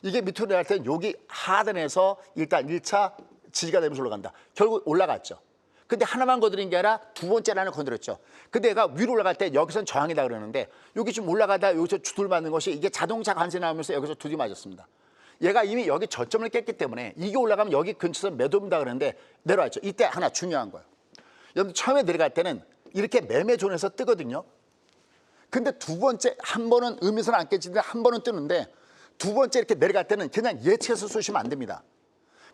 이게 밑으로 내려갈 때는 여기 하단에서 일단 1차 지지가 되면서 올라간다. 결국 올라갔죠. 근데 하나만 건드린 게 아니라 두 번째 라인을 건드렸죠. 근데 얘가 위로 올라갈 때 여기선 저항이다 그러는데 여기 좀 올라가다 여기서 두들 맞는 것이 이게 자동차 관세 나오면서 여기서 두들 맞았습니다. 얘가 이미 여기 저점을 깼기 때문에 이게 올라가면 여기 근처에서 매도입니다 그러는데 내려왔죠. 이때 하나 중요한 거예요. 여러분 처음에 내려갈 때는 이렇게 매매존에서 뜨거든요. 근데 두 번째 한 번은 의미서는 안 깨지는데 한 번은 뜨는데 두 번째 이렇게 내려갈 때는 그냥 예측해서 쏘시면 안 됩니다.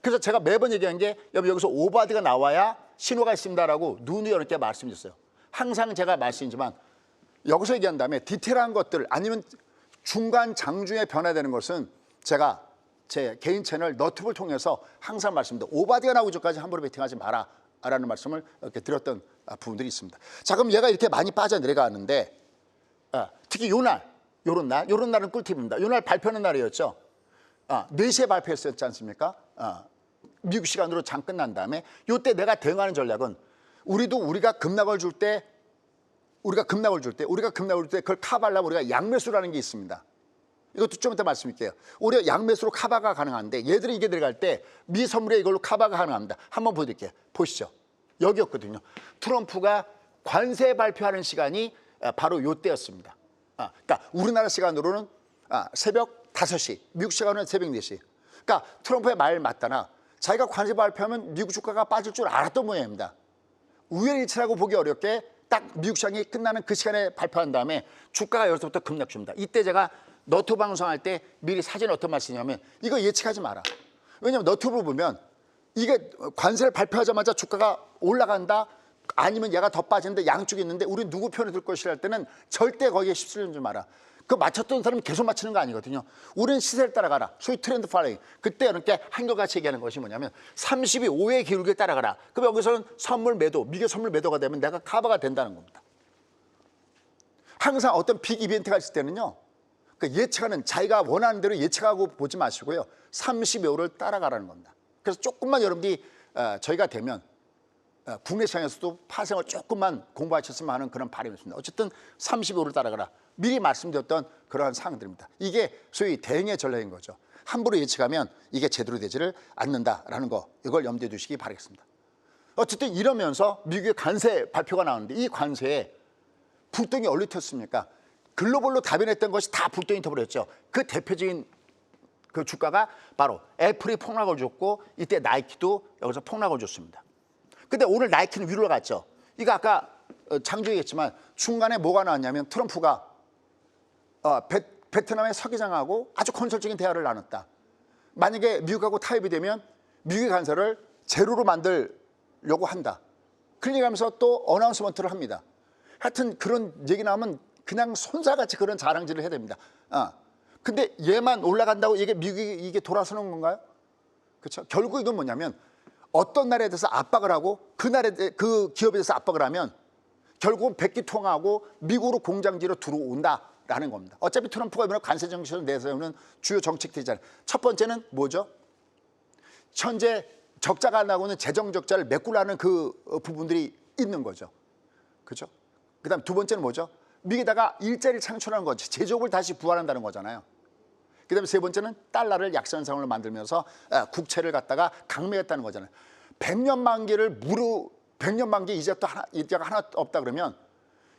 그래서 제가 매번 얘기한 게 여기서 오버바디가 나와야 신호가 있습니다라고 누누이 여러분께 말씀드렸어요. 항상 제가 말씀이지만 여기서 얘기한 다음에 디테일한 것들 아니면 중간 장중에 변화되는 것은 제가 제 개인 채널 너튜브를 통해서 항상 말씀드립니다. 오버바디가 나오기 전까지 함부로 베팅하지 마라 라는 말씀을 이렇게 드렸던 부분들이 있습니다. 자, 그럼 얘가 이렇게 많이 빠져 내려가는데 특히 요런 날은 꿀팁입니다. 요날 발표하는 날이었죠. 4시에 발표했었지 않습니까? 미국 시간으로 장 끝난 다음에 요때 내가 대응하는 전략은 우리가 급락을 줄 때 그걸 커버하려면 우리가 양매수라는 게 있습니다. 이것도 좀 이따 말씀드릴게요. 오히려 양매수로 커버가 가능한데 얘들이 이게 들어갈 때 미 선물에 이걸로 커버가 가능합니다. 한번 보여드릴게요. 보시죠. 여기였거든요. 트럼프가 관세 발표하는 시간이 바로 요때였습니다. 그러니까 우리나라 시간으로는 새벽 5시, 미국 시간으로는 새벽 4시. 그러니까 트럼프의 말 맞다나 자기가 관세 발표하면 미국 주가가 빠질 줄 알았던 모양입니다. 우연일치라고 보기 어렵게 딱 미국 시장이 끝나는 그 시간에 발표한 다음에 주가가 여기서부터 급락 줍니다. 이때 제가 너튜브 방송할 때 미리 사전에 어떤 말씀이냐면 이거 예측하지 마라. 왜냐하면 너튜브를 보면 이게 관세를 발표하자마자 주가가 올라간다 아니면 얘가 더 빠지는데 양쪽이 있는데 우리 누구 편에 들 것이라 할 때는 절대 거기에 휩쓸리지 마라. 그 맞췄던 사람이 계속 맞추는 거 아니거든요. 우리는 시세를 따라가라. 소위 트렌드 팔로잉. 그때 이렇게 한결같이 얘기하는 것이 뭐냐면 35의 기울기를 따라가라. 그럼 여기서는 선물 매도, 미국 선물 매도가 되면 내가 커버가 된다는 겁니다. 항상 어떤 빅 이벤트가 있을 때는요. 그 예측하는 자기가 원하는 대로 예측하고 보지 마시고요. 35를 따라가라는 겁니다. 그래서 조금만 여러분들이 저희가 되면 국내 시장에서도 파생을 조금만 공부하셨으면 하는 그런 바람이 있습니다. 어쨌든 35를 따라가라. 미리 말씀드렸던 그러한 사항들입니다. 이게 소위 대응의 전략인 거죠. 함부로 예측하면 이게 제대로 되지를 않는다라는 거 이걸 염두에 두시기 바라겠습니다. 어쨌든 이러면서 미국의 관세 발표가 나오는데 이 관세에 불똥이 얼리 튀었습니까? 글로벌로 다변했던 것이 다 불똥이 터버렸죠. 그 대표적인 그 주가가 바로 애플이 폭락을 줬고 이때 나이키도 여기서 폭락을 줬습니다. 근데 오늘 나이키는 위로 갔죠. 이거 아까 장조 얘기했지만 중간에 뭐가 나왔냐면 트럼프가 베트남의 서기장하고 아주 건설적인 대화를 나눴다. 만약에 미국하고 타협이 되면 미국의 간섭을 제로로 만들려고 한다. 그런 얘기하면서 또 어나운스먼트를 합니다. 하여튼 그런 얘기 나오면 그냥 손살같이 그런 자랑질을 해야 됩니다. 근데 얘만 올라간다고 이게 미국이 이게 돌아서는 건가요? 그렇죠. 결국 이건 뭐냐면 어떤 나라에 대해서 압박을 하고 그 기업에 대해서 압박을 하면 결국은 백기통하고 미국으로 공장지로 들어온다라는 겁니다. 어차피 트럼프가 이번에 관세 정책을 내세우는 주요 정책들이잖아요. 첫 번째는 뭐죠? 현재 적자가 나고는 재정 적자를 메꾸려는 그 부분들이 있는 거죠. 그렇죠? 그다음 두 번째는 뭐죠? 미국에다가 일자리를 창출하는 거죠. 제조업을 다시 부활한다는 거잖아요. 그다음에 세 번째는 달러를 약선상으로 만들면서 국채를 갖다가 강매했다는 거잖아요. 100년 만기를 100년 만기 이자도 이자가 하나 없다 그러면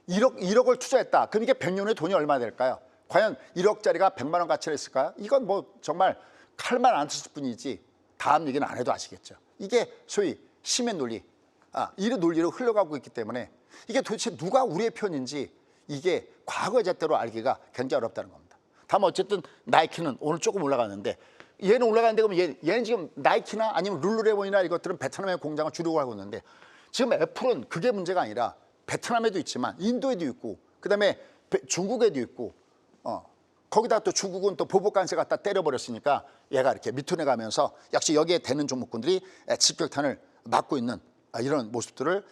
1억을 투자했다. 그럼 이게 100년 후에 돈이 얼마 될까요? 과연 1억짜리가 100만 원 가치를 했을까요? 이건 뭐 정말 칼만 안 쳤을 뿐이지 다음 얘기는 안 해도 아시겠죠. 이게 소위 심의 논리, 이런 논리로 흘러가고 있기 때문에 이게 도대체 누가 우리의 편인지 이게 과거의 잣대로 알기가 굉장히 어렵다는 겁니다. 다만 어쨌든 나이키는 오늘 조금 올라갔는데 얘는 올라가는데 그러면 얘는 지금 나이키나 아니면 룰루레몬이나 이것들은 베트남의 공장을 주려고 하고 있는데 지금 애플은 그게 문제가 아니라 베트남에도 있지만 인도에도 있고 그다음에 중국에도 있고 거기다 또 중국은 또 보복 관세 갖다 때려버렸으니까 얘가 이렇게 밑으로 가면서 역시 여기에 되는 종목군들이 직격탄을 맞고 있는 이런 모습들을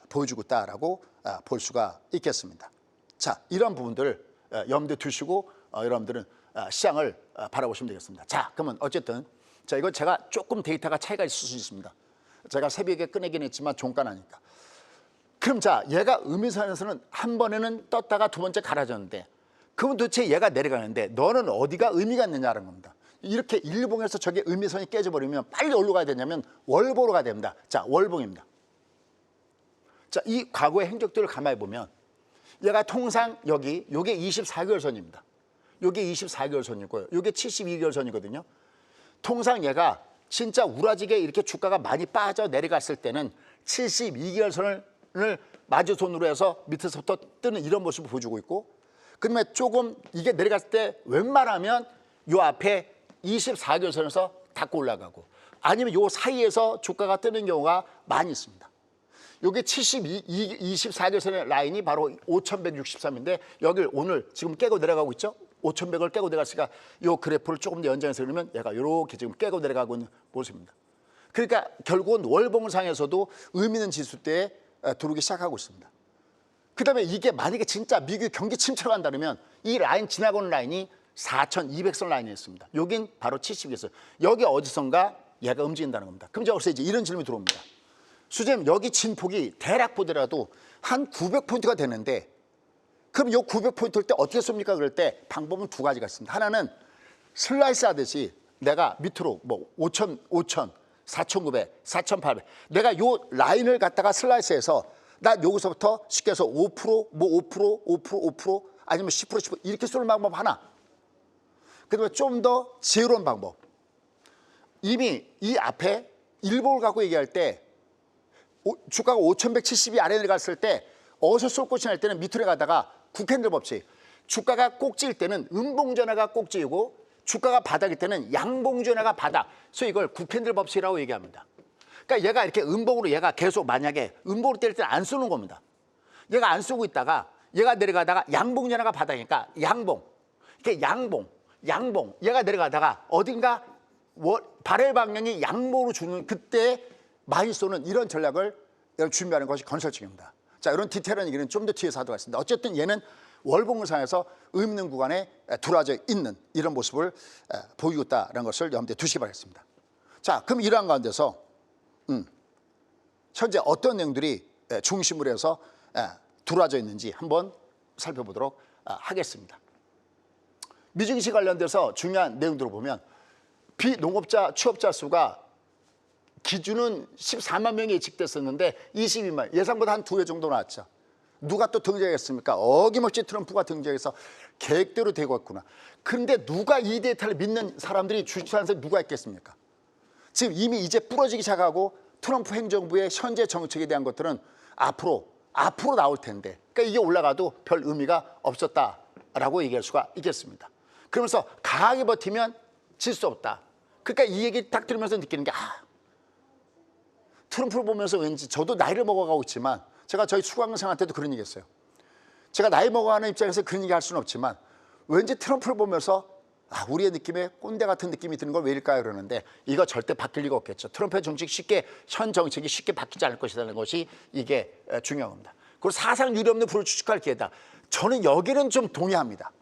보여주고 있다라고 볼 수가 있겠습니다. 자, 이런 부분들을 염두에 두시고 여러분들은 시장을 바라보시면 되겠습니다. 자, 그러면 어쨌든 자 이거 제가 조금 데이터가 차이가 있을 수 있습니다. 제가 새벽에 꺼내긴 했지만 종가 나니까. 그럼 자 얘가 의미선에서는 한 번에는 떴다가 두 번째 갈아졌는데 그럼 도대체 얘가 내려가는데 너는 어디가 의미가 있느냐는 겁니다. 이렇게 일봉에서 저게 의미선이 깨져버리면 빨리 어디로 가야 되냐면 월보로 가야 됩니다. 자, 월봉입니다. 자, 이 과거의 행적들을 가만히 보면 얘가 통상 요게 24개월 선입니다. 요게 24개월 선이고요. 요게 72개월 선이거든요. 통상 얘가 진짜 우라지게 이렇게 주가가 많이 빠져 내려갔을 때는 72개월 선을 마주손으로 해서 밑에서부터 뜨는 이런 모습을 보여주고 있고 그다음에 조금 이게 내려갔을 때 웬만하면 요 앞에 24개월 선에서 닫고 올라가고 아니면 요 사이에서 주가가 뜨는 경우가 많이 있습니다. 요게 24개월 선의 라인이 바로 5163인데 여기를 오늘 지금 깨고 내려가고 있죠. 5100을 깨고 내려갔으니까 요 그래프를 조금 더 연장해서 그러면 얘가 이렇게 지금 깨고 내려가고 있는 모습입니다. 그러니까 결국은 월봉상에서도 의미 있는 지수대에 들어오기 시작하고 있습니다. 그다음에 이게 만약에 진짜 미국이 경기 침체로 간다면 이 라인 지나가는 라인이 4200선 라인이었습니다. 여긴 바로 72선. 여기 어디선가 얘가 움직인다는 겁니다. 그럼 여기서 이제 이런 질문이 들어옵니다. 수재님 여기 진폭이 대략 보더라도 한 900포인트가 되는데 그럼 이 900포인트일 때 어떻게 씁니까? 그럴 때 방법은 두 가지가 있습니다. 하나는 슬라이스 하듯이 내가 밑으로 뭐 5000, 4900, 4800 내가 요 라인을 갖다가 슬라이스해서 나 여기서부터 쉽게 해서 5%, 뭐 5%, 5%, 5% 아니면 10%, 10% 이렇게 쏘는 방법 하나. 그다음에 좀 더 지혜로운 방법. 이미 이 앞에 일봉을 갖고 얘기할 때 주가가 5170이 아래에 내려갔을 때 어디서 쏠 것이냐 할 때는 밑으로 가다가 국핸들 법칙. 주가가 꼭지일 때는 음봉전화가 꼭지이고 주가가 바닥일 때는 양봉전화가 바닥. 그래서 이걸 국핸들 법칙이라고 얘기합니다. 그러니까 얘가 이렇게 음봉으로 얘가 계속 만약에 음봉으로 때릴 때는 안 쏘는 겁니다. 얘가 안 쏘고 있다가 얘가 내려가다가 양봉전화가 바닥이니까 양봉. 이렇게 양봉. 얘가 내려가다가 어딘가 발열 방향이 양봉으로 주는 그때 많이 쏘는 이런 전략을 준비하는 것이 건설적입니다. 자, 이런 디테일한 얘기는 좀 더 뒤에서 하도록 하겠습니다. 어쨌든 얘는 월봉상에서 의미 있는 구간에 들어와져 있는 이런 모습을 보이고 있다는 것을 염두에 두시기 바라겠습니다. 자, 그럼 이러한 가운데서 현재 어떤 내용들이 중심으로 해서 들어와져 있는지 한번 살펴보도록 하겠습니다. 미증시 관련돼서 중요한 내용들을 보면 비농업자 취업자 수가 기준은 14만 명이 예측됐었는데 22만 예상보다 한 2배 정도 나왔죠. 누가 또 등장했습니까? 어김없이 트럼프가 등장해서 계획대로 되고 있구나. 그런데 누가 이 데이터를 믿는 사람들이 주식하는 사람이 누가 있겠습니까? 지금 이미 이제 부러지기 시작하고 트럼프 행정부의 현재 정책에 대한 것들은 앞으로 나올 텐데 그러니까 이게 올라가도 별 의미가 없었다 라고 얘기할 수가 있겠습니다. 그러면서 강하게 버티면 질 수 없다. 그러니까 이 얘기 딱 들으면서 느끼는 게 트럼프를 보면서 왠지 저도 나이를 먹어가고 있지만 제가 저희 수강생한테도 그런 얘기 했어요. 제가 나이 먹어가는 입장에서 그런 얘기 할 수는 없지만 왠지 트럼프를 보면서 우리의 느낌에 꼰대 같은 느낌이 드는 건 왜일까요? 그러는데 이거 절대 바뀔 리가 없겠죠. 트럼프의 정책 현 정책이 쉽게 바뀌지 않을 것이라는 것이 이게 중요한 겁니다. 그리고 사상 유례 없는 불을 추측할 기회다. 저는 여기는 좀 동의합니다.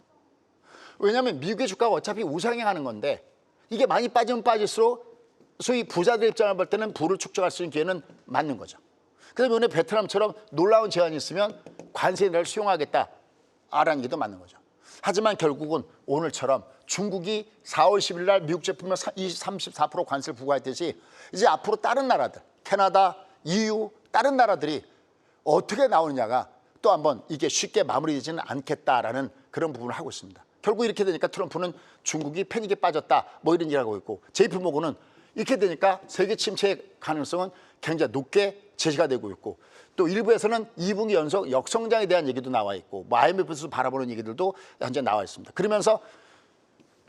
왜냐하면 미국의 주가가 어차피 우상향하는 건데 이게 많이 빠지면 빠질수록 소위 부자들 입장을 볼 때는 부를 축적할 수 있는 기회는 맞는 거죠. 그다음에 오늘 베트남처럼 놀라운 제한이 있으면 관세 인하를 수용하겠다라는 게 더 맞는 거죠. 하지만 결국은 오늘처럼 중국이 4월 10일 날 미국 제품에 34% 관세를 부과했듯이 이제 앞으로 다른 나라들, 캐나다, EU, 다른 나라들이 어떻게 나오느냐가 또 한번 이게 쉽게 마무리되지는 않겠다라는 그런 부분을 하고 있습니다. 결국 이렇게 되니까 트럼프는 중국이 패닉에 빠졌다 뭐 이런 얘기를 하고 있고 JP모건은 이렇게 되니까 세계 침체의 가능성은 굉장히 높게 제시가 되고 있고 또 일부에서는 2분기 연속 역성장에 대한 얘기도 나와 있고 뭐 IMF에서 바라보는 얘기들도 현재 나와 있습니다. 그러면서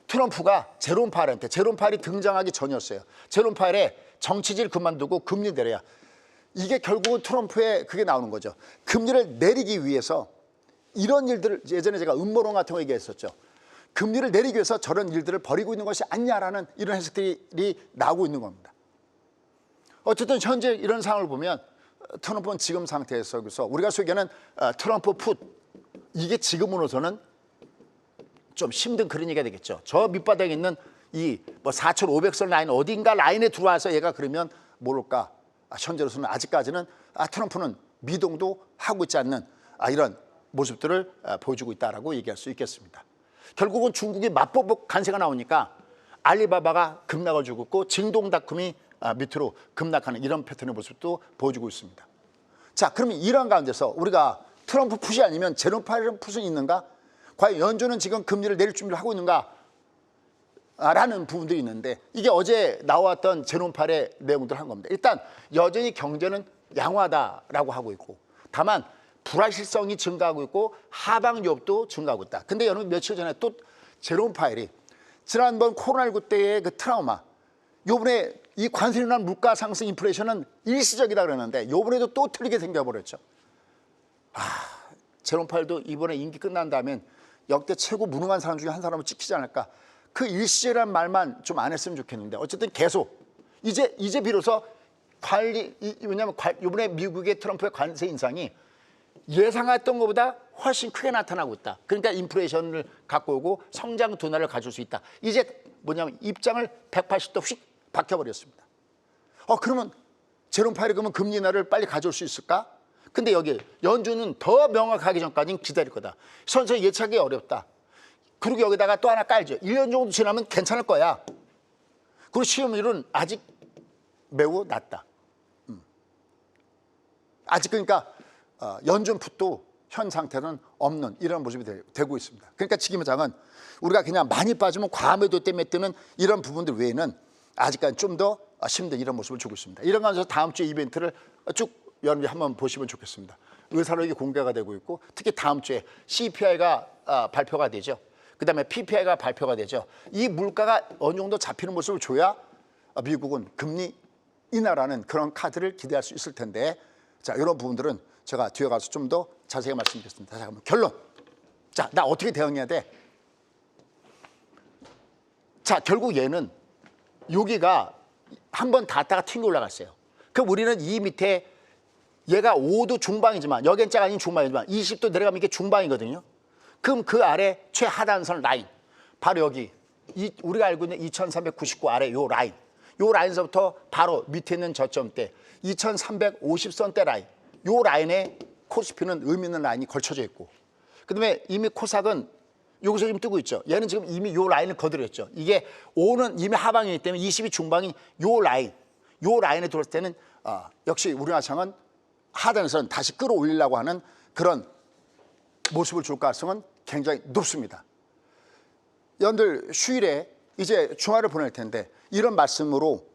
트럼프가 제롬 파웰이 등장하기 전이었어요. 제롬 파웰의 정치질 그만두고 금리 내려야 이게 결국은 트럼프의 그게 나오는 거죠. 금리를 내리기 위해서 이런 일들을 예전에 제가 음모론 같은 거 얘기했었죠. 금리를 내리기 위해서 저런 일들을 벌이고 있는 것이 아니냐라는 이런 해석들이 나오고 있는 겁니다. 어쨌든 현재 이런 상황을 보면 트럼프는 지금 상태에서 우리가 소개하는 트럼프 풋 이게 지금으로서는 좀 힘든 그런 얘기가 되겠죠. 저 밑바닥에 있는 이 뭐 4,500선 라인 어딘가 라인에 들어와서 얘가 그러면 모를까. 현재로서는 아직까지는 트럼프는 미동도 하고 있지 않는 이런 모습들을 보여주고 있다라고 얘기할 수 있겠습니다. 결국은 중국이 맞보복 관세가 나오니까 알리바바가 급락을 주고 있고 징동닷컴이 밑으로 급락하는 이런 패턴의 모습도 보여주고 있습니다. 자, 그러면 이런 가운데서 우리가 트럼프 풋이 아니면 제롬 파웰 풋은 있는가? 과연 연준은 지금 금리를 내릴 준비를 하고 있는가? 라는 부분들이 있는데 이게 어제 나왔던 제롬 파웰의 내용들을 한 겁니다. 일단 여전히 경제는 양호하다라고 하고 있고 다만 불확실성이 증가하고 있고 하방 위협도 증가하고 있다. 근데 여러분 며칠 전에 또 제롬 파웰이 지난번 코로나19 때의 그 트라우마 요번에 이 관세로 인한 물가 상승 인플레이션은 일시적이다 그러는데 요번에도 또 틀리게 생겨버렸죠. 제롬 파웰도 이번에 임기 끝난 다음엔 역대 최고 무능한 사람 중에 한 사람을 찍히지 않을까. 그 일시적이라는 말만 좀 안 했으면 좋겠는데 어쨌든 계속 이제 비로소 왜냐하면 이번에 미국의 트럼프의 관세 인상이 예상했던 것보다 훨씬 크게 나타나고 있다. 그러니까 인플레이션을 갖고 오고 성장 둔화를 가져올 수 있다. 이제 뭐냐면 입장을 180도 휙 바뀌어버렸습니다. 그러면 제롬 파웰이 그러면 금리 인하를 빨리 가져올 수 있을까? 근데 여기 연준은 더 명확하기 전까지는 기다릴 거다. 선수에 예측하기 어렵다. 그리고 여기다가 또 하나 깔죠. 1년 정도 지나면 괜찮을 거야. 그리고 시험률은 아직 매우 낮다. 아직 그러니까 연준 풋도 현 상태는 없는 이런 모습이 되고 있습니다. 그러니까 지금장은 우리가 그냥 많이 빠지면 과매도 때문에 뜨는 이런 부분들 외에는 아직까지 좀 더 힘든 이런 모습을 주고 있습니다. 이런 관계에서 다음 주 이벤트를 쭉 여러분이 한번 보시면 좋겠습니다. 의사록이 공개가 되고 있고 특히 다음 주에 CPI가 발표가 되죠. 그다음에 PPI가 발표가 되죠. 이 물가가 어느 정도 잡히는 모습을 줘야 미국은 금리 인하라는 그런 카드를 기대할 수 있을 텐데 자 이런 부분들은 제가 뒤에 가서 좀 더 자세히 말씀드리겠습니다. 자, 그럼 결론. 자, 나 어떻게 대응해야 돼? 자, 결국 얘는 여기가 한번 닿았다가 튕겨 올라갔어요. 그럼 우리는 이 밑에 얘가 5도 중방이지만 여기는 아닌 중방이지만 20도 내려가면 이게 중방이거든요. 그럼 그 아래 최하단선 라인 바로 여기 우리가 알고 있는 2399 아래 요 라인 요 라인서부터 바로 밑에 있는 저점대 2350선대 라인 요 라인에 코스피는 의미 있는 라인이 걸쳐져 있고 그다음에 이미 코스닥은 여기서 지금 뜨고 있죠. 얘는 지금 이미 요 라인을 거들었죠. 이게 5는 이미 하방이기 때문에 20이 중방인 요 라인에 들어올 때는 역시 우리나라 시장은 하단에서는 다시 끌어올리려고 하는 그런 모습을 줄 가능성은 굉장히 높습니다. 여러분들 휴일에 이제 주말을 보낼 텐데 이런 말씀으로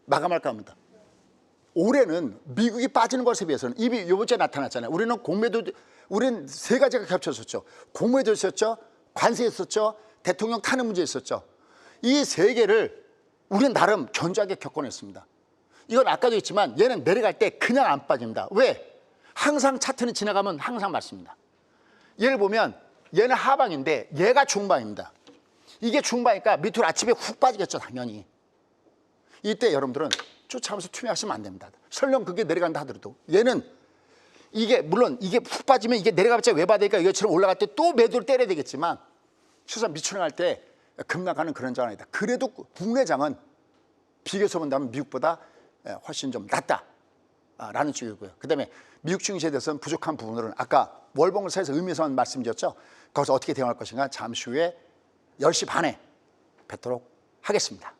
마감할까 합니다. 올해는 미국이 빠지는 것에 비해서는 이미 이번 주에 나타났잖아요. 우리는 공매도 우린 세 가지가 겹쳐졌죠. 공무에도 있었죠. 관세에 있었죠. 대통령 탄핵 문제에 있었죠. 이 세 개를 우리는 나름 견고하게 겪어냈습니다. 이건 아까도 했지만 얘는 내려갈 때 그냥 안 빠집니다. 왜? 항상 차트는 지나가면 항상 맞습니다. 얘를 보면 얘는 하방인데 얘가 중방입니다. 이게 중방이니까 밑으로 아침에 훅 빠지겠죠, 당연히. 이때 여러분들은 쫓아가면서 투명하시면 안 됩니다. 설령 그게 내려간다 하더라도 얘는 이게 물론 이게 훅 빠지면 이게 내려가봤자 왜 받으니까 이것처럼 올라갈 때 또 매도를 때려야 되겠지만 실상 미추홀할 때 급락하는 그런 장은 아니다. 그래도 국내장은 비교해서 본다면 미국보다 훨씬 좀 낫다라는 쪽이고요. 그다음에 미국 증시에 대해서는 부족한 부분들은 아까 월봉사에서 의미에서만 말씀드렸죠. 거기서 어떻게 대응할 것인가 잠시 후에 10시 반에 뵙도록 하겠습니다.